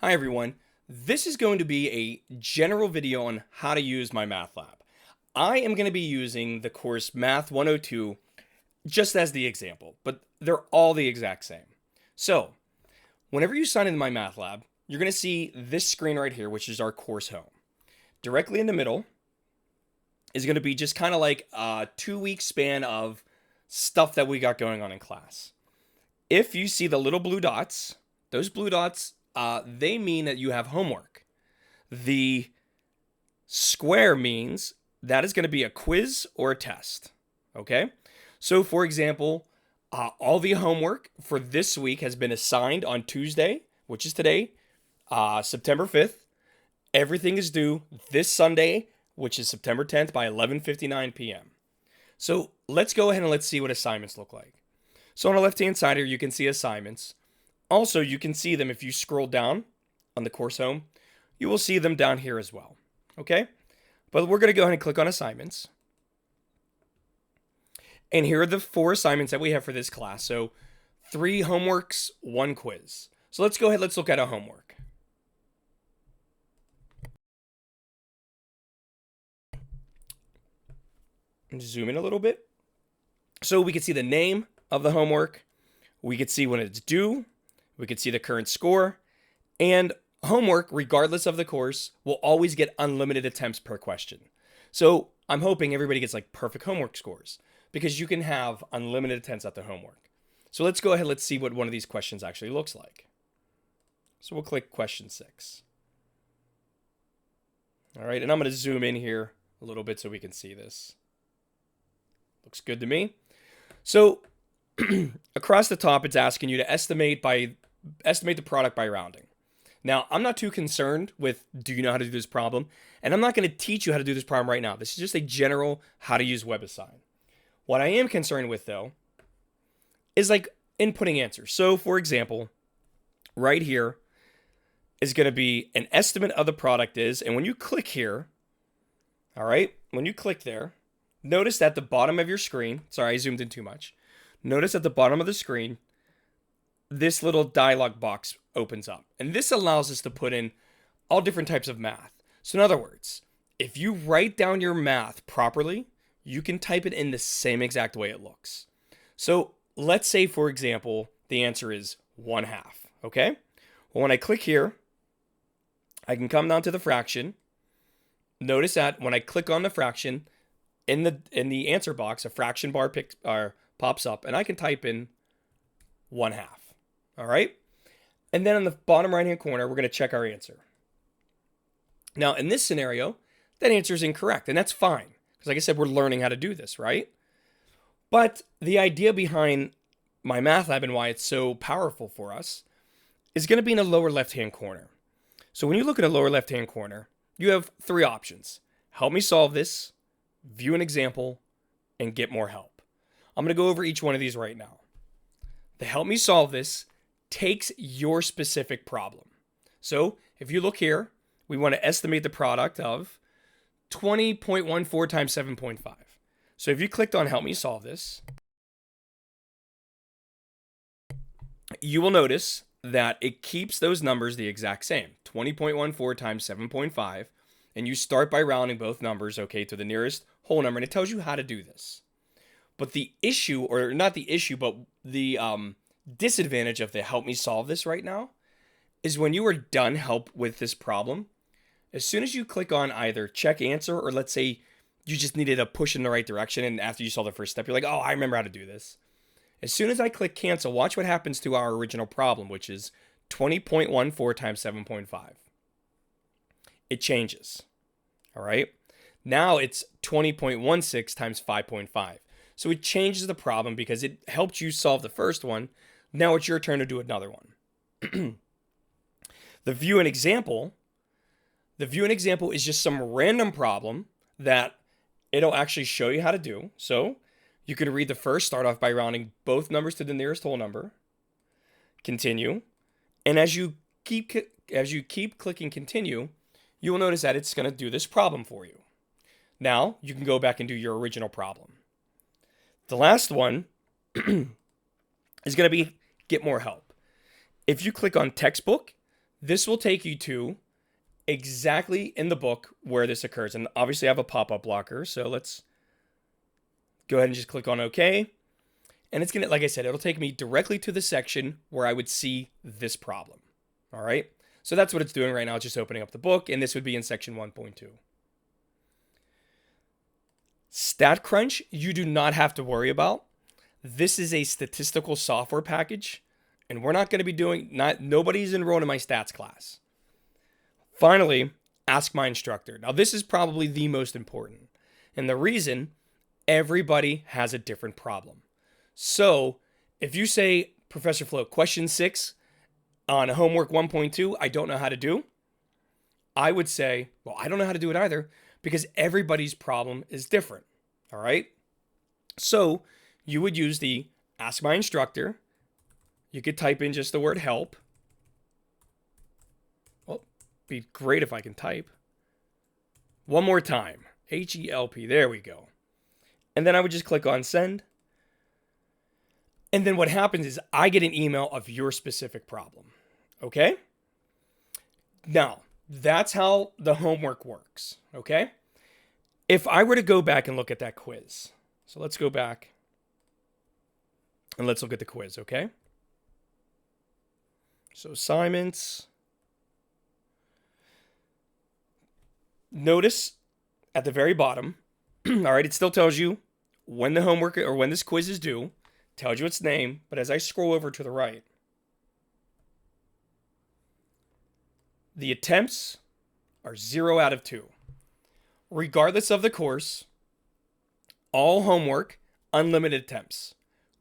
Hi everyone. This is going to be a general video on how to use MyMathLab. I am going to be using the course Math 102 just as the example, but they're all the exact same. So, whenever you sign into MyMathLab, you're going to see this screen right here, which is our course home. Directly in the middle is going to be just kind of like a 2-week span of stuff that we got going on in class. If you see the little blue dots, those blue dots they mean that you have homework. The square means that is going to be a quiz or a test. Okay? So, for example, all the homework for this week has been assigned on Tuesday, which is today, September 5th. Everything is due this Sunday, which is September 10th by 11:59 p.m. So, let's go ahead and let's see what assignments look like. So, on the left-hand side here, you can see assignments. Also, you can see them if you scroll down on the course home. You will see them down here as well. Okay? But we're going to go ahead and click on assignments. And here are the 4 assignments that we have for this class. So 3 homeworks, 1 quiz. So let's go ahead, let's look at our homework. And zoom in a little bit. So we can see the name of the homework. We can see when it's due. We can see the current score. And homework, regardless of the course, will always get unlimited attempts per question. So I'm hoping everybody gets like perfect homework scores because you can have unlimited attempts at the homework. So let's go ahead, let's see what one of these questions actually looks like. So we'll click question 6. All right, and I'm going to zoom in here a little bit so we can see this. Looks good to me. So across the top, it's asking you to estimate the product by rounding. Now, I'm not too concerned with do you know how to do this problem? And I'm not going to teach you how to do this problem right now. This is just a general how to use WebAssign. What I am concerned with, though, is like inputting answers. So, for example, right here is going to be an estimate of the product is. And when you click here, all right, when you click there, notice at the bottom of your screen, sorry, I zoomed in too much. Notice at the bottom of the screen, this little dialog box opens up. And this allows us to put in all different types of math. So in other words, if you write down your math properly, you can type it in the same exact way it looks. So let's say, for example, the answer is 1/2, okay? Well, when I click here, I can come down to the fraction. Notice that when I click on the fraction, in the answer box, a fraction bar pops up, and I can type in 1/2. All right? And then on the bottom right-hand corner, we're going to check our answer. Now, in this scenario, that answer is incorrect, and that's fine. Because like I said, we're learning how to do this, right? But the idea behind MyMathLab and why it's so powerful for us is going to be in the lower left-hand corner. So when you look at the lower left-hand corner, you have 3 options. Help me solve this, view an example, and get more help. I'm going to go over each one of these right now. The help me solve this takes your specific problem. So if you look here, we want to estimate the product of 20.14 times 7.5. So if you clicked on help me solve this, you will notice that it keeps those numbers the exact same, 20.14 times 7.5, and you start by rounding both numbers, okay, to the nearest whole number, and it tells you how to do this. But the issue, or not the issue, but the disadvantage of the help me solve this right now is when you are done help with this problem, as soon as you click on either check answer, or let's say you just needed a push in the right direction, and after you saw the first step, you're like, oh, I remember how to do this. As soon as I click cancel, watch what happens to our original problem, which is 20.14 times 7.5. It changes. All right. Now it's 20.16 times 5.5. So it changes the problem because it helped you solve the first one. Now it's your turn to do another one. The view an example is just some random problem that it'll actually show you how to do. So you can read the first, start off by rounding both numbers to the nearest whole number. Continue. And as you keep clicking continue, you will notice that it's going to do this problem for you. Now you can go back and do your original problem. The last one is going to be get more help. If you click on textbook, this will take you to exactly in the book where this occurs. And obviously I have a pop-up blocker. So let's go ahead and just click on OK. And it's going to, like I said, it'll take me directly to the section where I would see this problem. All right. So that's what it's doing right now. It's just opening up the book, and this would be in section 1.2. StatCrunch, you do not have to worry about. This is a statistical software package, and we're not going to be doing, nobody's enrolled in my stats class. Finally, ask my instructor. Now, this is probably the most important. And the reason, everybody has a different problem. So if you say, Professor Flo, question 6 on homework 1.2, I don't know how to do, I would say, well, I don't know how to do it either, because everybody's problem is different. All right. So you would use the ask my instructor. You could type in just the word help. Well, be great if I can type. One more time. HELP. There we go. And then I would just click on send. And then what happens is I get an email of your specific problem. Okay? Now, that's how the homework works. Okay? If I were to go back and look at that quiz. So let's go back and let's look at the quiz. Okay? So assignments. Notice at the very bottom, all right, it still tells you when the homework or when this quiz is due. Tells you its name, but as I scroll over to the right, the attempts are 0 out of 2. Regardless of the course, all homework, unlimited attempts.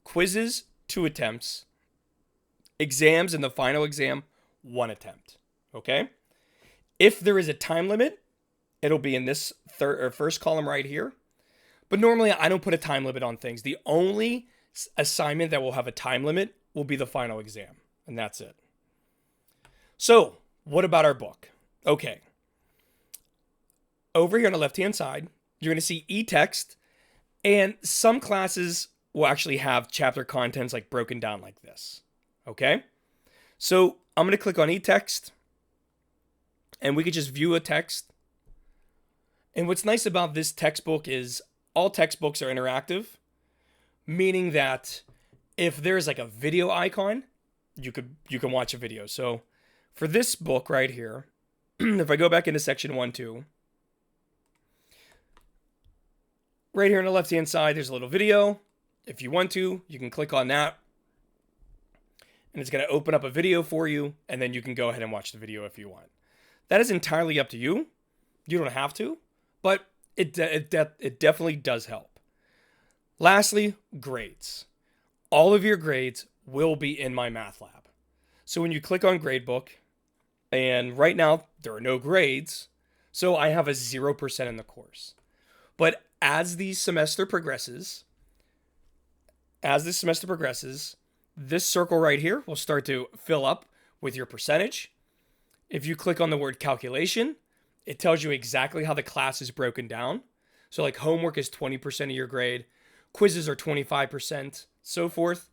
Quizzes, 2 attempts. Exams and the final exam, 1 attempt. Okay? If there is a time limit, it'll be in this first column right here. But normally I don't put a time limit on things. The only assignment that will have a time limit will be the final exam, and that's it. So, what about our book? Okay. Over here on the left-hand side, you're going to see e-text, and some classes will actually have chapter contents like broken down like this. Okay? So, I'm going to click on e-text, and we could just view a text. And what's nice about this textbook is all textbooks are interactive. Meaning that if there's like a video icon, you can watch a video. So for this book right here, if I go back into section 1.2, right here on the left-hand side, there's a little video. If you want to, you can click on that. And it's going to open up a video for you, and then you can go ahead and watch the video if you want. That is entirely up to you. You don't have to, but it definitely does help. Lastly, grades. All of your grades will be in MyMathLab. So when you click on Gradebook, and right now there are no grades, so I have a 0% in the course. But as the semester progresses, this circle right here will start to fill up with your percentage. If you click on the word calculation, it tells you exactly how the class is broken down. So like homework is 20% of your grade. Quizzes are 25%, so forth.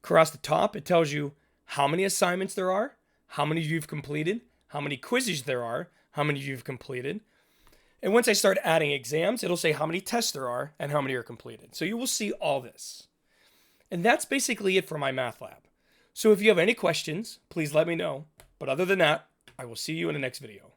Across the top, it tells you how many assignments there are, how many you've completed, how many quizzes there are, how many you've completed. And once I start adding exams, it'll say how many tests there are and how many are completed. So you will see all this. And that's basically it for MyMathLab. So if you have any questions, please let me know. But other than that, I will see you in the next video.